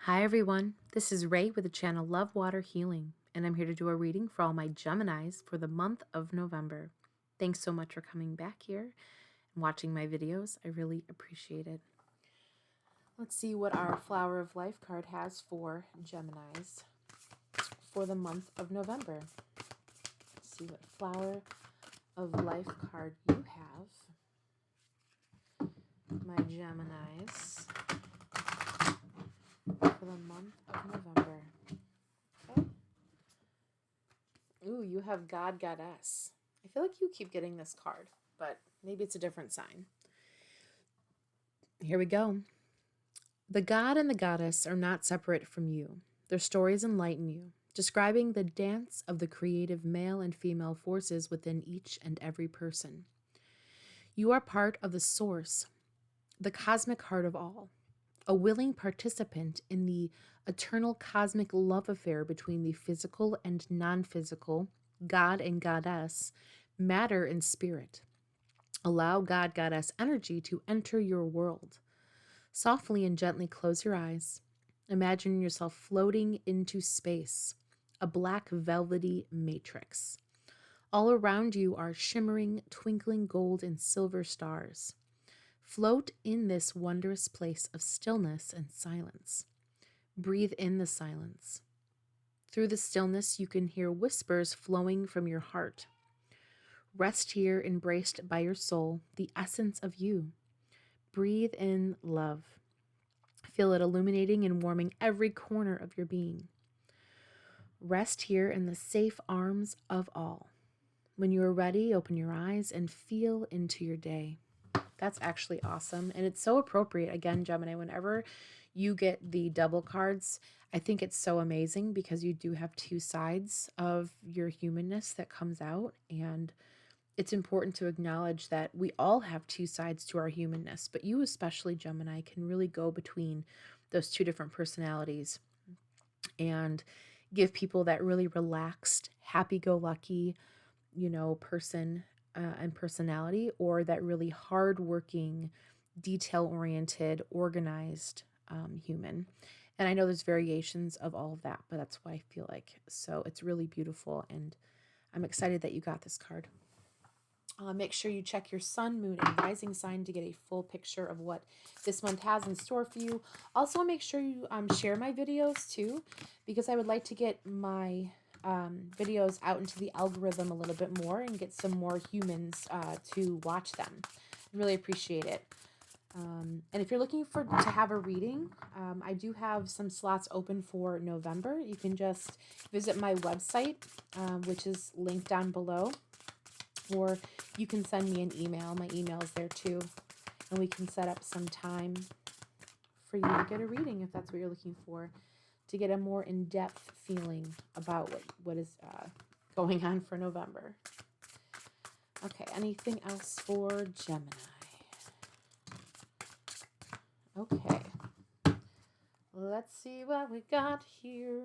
Hi everyone, this is Ray with the channel Lovewater Healing, and I'm here to do a reading for all my Geminis for the month of November. Thanks so much for coming back here and watching my videos. I really appreciate it. Let's see what our Flower of Life card has for Geminis for the month of November. Let's see what Flower of Life card you have, my Geminis, for the month of November. Okay. Ooh, you have God, Goddess. I feel like you keep getting this card, but maybe it's a different sign. Here we go. The God and the Goddess are not separate from you. Their stories enlighten you, describing the dance of the creative male and female forces within each and every person. You are part of the source, the cosmic heart of all, a willing participant in the eternal cosmic love affair between the physical and non-physical, God and Goddess, matter and spirit. Allow God, Goddess energy to enter your world. Softly and gently close your eyes. Imagine yourself floating into space, a black velvety matrix. All around you are shimmering, twinkling gold and silver stars. Float in this wondrous place of stillness and silence. Breathe in the silence. Through the stillness, you can hear whispers flowing from your heart. Rest here, embraced by your soul, the essence of you. Breathe in love. Feel it illuminating and warming every corner of your being. Rest here in the safe arms of all. When you are ready, open your eyes and feel into your day. That's actually awesome. And it's so appropriate. Again, Gemini, whenever you get the double cards, I think it's so amazing because you do have two sides of your humanness that comes out. And it's important to acknowledge that we all have two sides to our humanness, but you especially, Gemini, can really go between those two different personalities and give people that really relaxed, happy-go-lucky, person and personality, or that really hardworking, detail-oriented, organized human. And I know there's variations of all of that, but that's what I feel like. So it's really beautiful, and I'm excited that you got this card. Make sure you check your sun, moon, and rising sign to get a full picture of what this month has in store for you. Also, make sure you share my videos too, because I would like to get my videos out into the algorithm a little bit more and get some more humans to watch them. I really appreciate it. And if you're looking to have a reading, I do have some slots open for November. You can just visit my website, which is linked down below. Or you can send me an email. My email is there too. And we can set up some time for you to get a reading if that's what you're looking for, to get a more in-depth feeling about what is going on for November. Okay, anything else for Gemini? Okay. Let's see what we got here.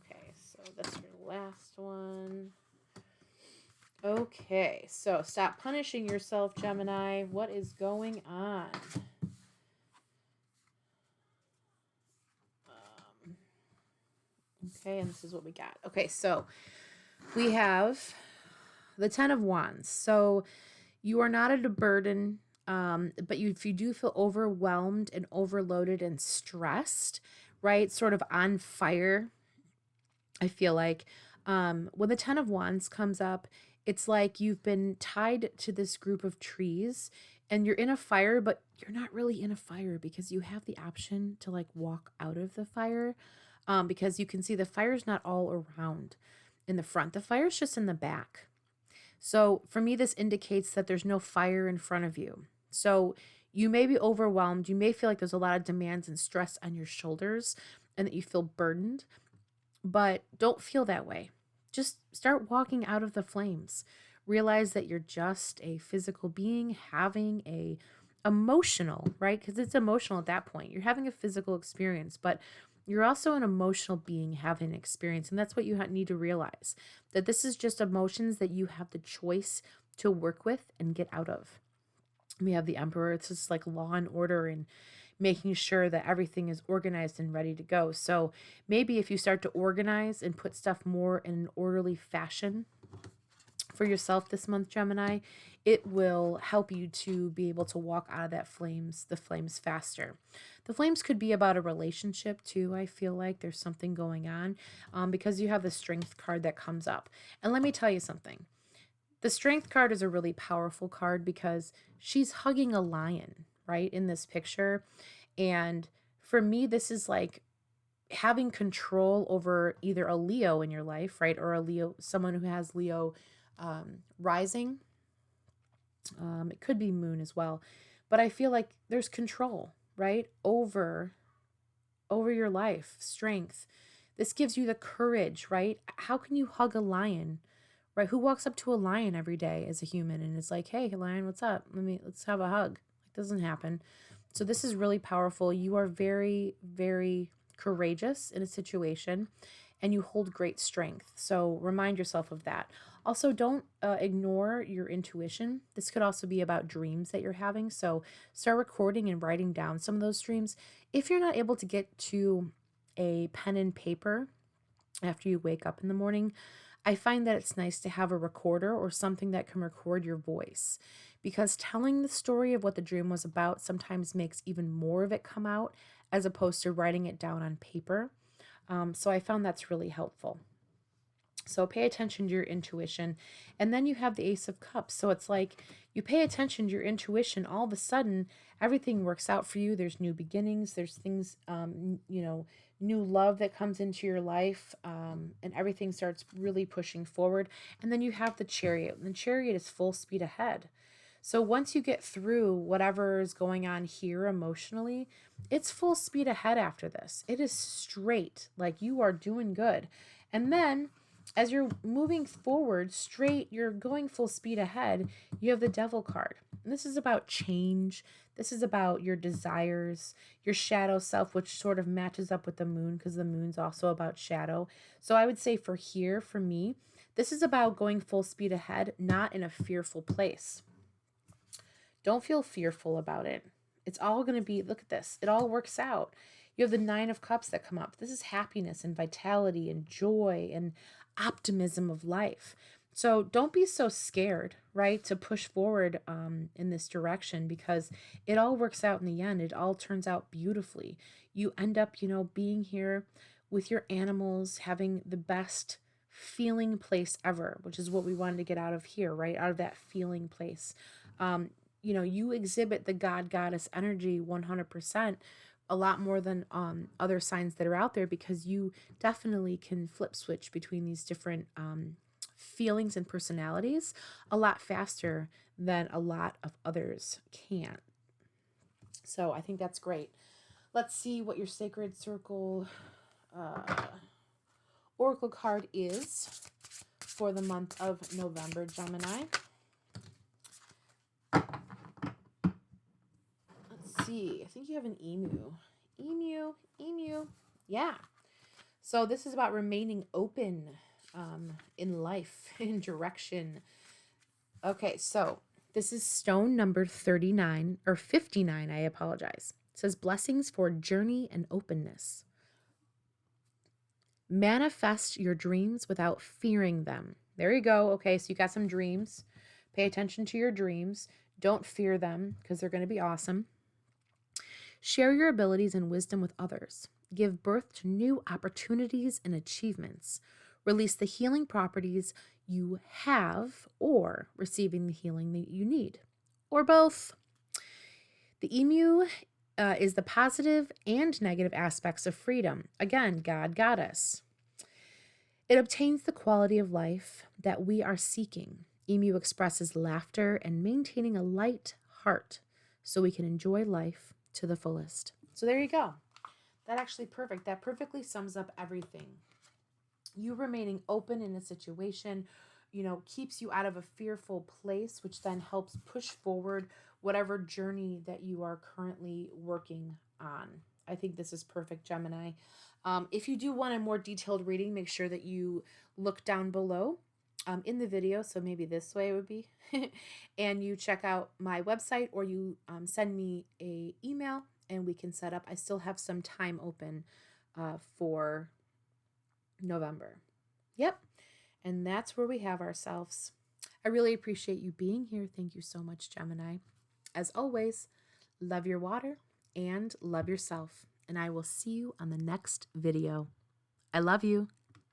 Okay, so that's your last one. Okay, so stop punishing yourself, Gemini. What is going on? Okay, and this is what we got. Okay, so we have the Ten of Wands. So you are not at a burden, but if you do feel overwhelmed and overloaded and stressed, right, sort of on fire, I feel like when the Ten of Wands comes up, it's like you've been tied to this group of trees and you're in a fire, but you're not really in a fire because you have the option to like walk out of the fire, because you can see the fire's not all around in the front. The fire's just in the back. So for me, this indicates that there's no fire in front of you. So you may be overwhelmed. You may feel like there's a lot of demands and stress on your shoulders and that you feel burdened, but don't feel that way. Just start walking out of the flames. Realize that you're just a physical being having a emotional, right? Because it's emotional at that point. You're having a physical experience, but you're also an emotional being having an experience. And that's what you need to realize, that this is just emotions that you have the choice to work with and get out of. We have the Emperor. It's just like law and order and making sure that everything is organized and ready to go. So maybe if you start to organize and put stuff more in an orderly fashion for yourself this month, Gemini, it will help you to be able to walk out of the flames faster. The flames could be about a relationship too. I feel like there's something going on because you have the Strength card that comes up. And let me tell you something. The Strength card is a really powerful card because she's hugging a lion, right, in this picture. And for me, this is like having control over either a Leo in your life, right, or a Leo, someone who has Leo rising. It could be moon as well, but I feel like there's control, right, over your life, strength. This gives you the courage, right? How can you hug a lion, right? Who walks up to a lion every day as a human and is like, "Hey, lion, what's up? Let's have a hug." It doesn't happen. So this is really powerful. You are very, very courageous in a situation and you hold great strength. So remind yourself of that. Also, don't ignore your intuition. This could also be about dreams that you're having. So start recording and writing down some of those dreams. If you're not able to get to a pen and paper after you wake up in the morning, I find that it's nice to have a recorder or something that can record your voice, because telling the story of what the dream was about sometimes makes even more of it come out as opposed to writing it down on paper. So I found that's really helpful. So pay attention to your intuition. And then you have the Ace of Cups. So it's like you pay attention to your intuition, all of a sudden everything works out for you. There's new beginnings, there's things, new love that comes into your life, and everything starts really pushing forward. And then you have the Chariot. And the Chariot is full speed ahead. So once you get through whatever is going on here emotionally, it's full speed ahead after this. It is straight, like you are doing good. And then as you're moving forward straight, you're going full speed ahead, you have the Devil card. And this is about change. This is about your desires, your shadow self, which sort of matches up with the moon because the moon's also about shadow. So I would say for me, this is about going full speed ahead, not in a fearful place. Don't feel fearful about it. It's all going to be, look at this, it all works out. You have the Nine of Cups that come up. This is happiness and vitality and joy and optimism of life. So don't be so scared, right, to push forward in this direction, because it all works out in the end. It all turns out beautifully. You end up, being here with your animals, having the best feeling place ever, which is what we wanted to get out of here, right? Out of that feeling place. You exhibit the God goddess energy 100%, a lot more than other signs that are out there, because you definitely can flip switch between these different feelings and personalities a lot faster than a lot of others can. So I think that's great. Let's see what your Sacred Circle Oracle card is for the month of November, Gemini. See, I think you have an emu. Emu. Yeah. So this is about remaining open in life, in direction. Okay, so this is stone number 39 or 59. I apologize. It says blessings for journey and openness. Manifest your dreams without fearing them. There you go. Okay, so you got some dreams. Pay attention to your dreams. Don't fear them because they're going to be awesome. Share your abilities and wisdom with others. Give birth to new opportunities and achievements. Release the healing properties you have, or receiving the healing that you need, or both. The emu is the positive and negative aspects of freedom. Again, God, goddess. It obtains the quality of life that we are seeking. Emu expresses laughter and maintaining a light heart so we can enjoy life to the fullest. So there you go. That actually perfect. That perfectly sums up everything. You remaining open in a situation, keeps you out of a fearful place, which then helps push forward whatever journey that you are currently working on. I think this is perfect, Gemini. If you do want a more detailed reading, make sure that you look down below in the video. So maybe this way it would be. And you check out my website, or you send me an email and we can set up. I still have some time open for November. Yep. And that's where we have ourselves. I really appreciate you being here. Thank you so much, Gemini. As always, love your water and love yourself. And I will see you on the next video. I love you.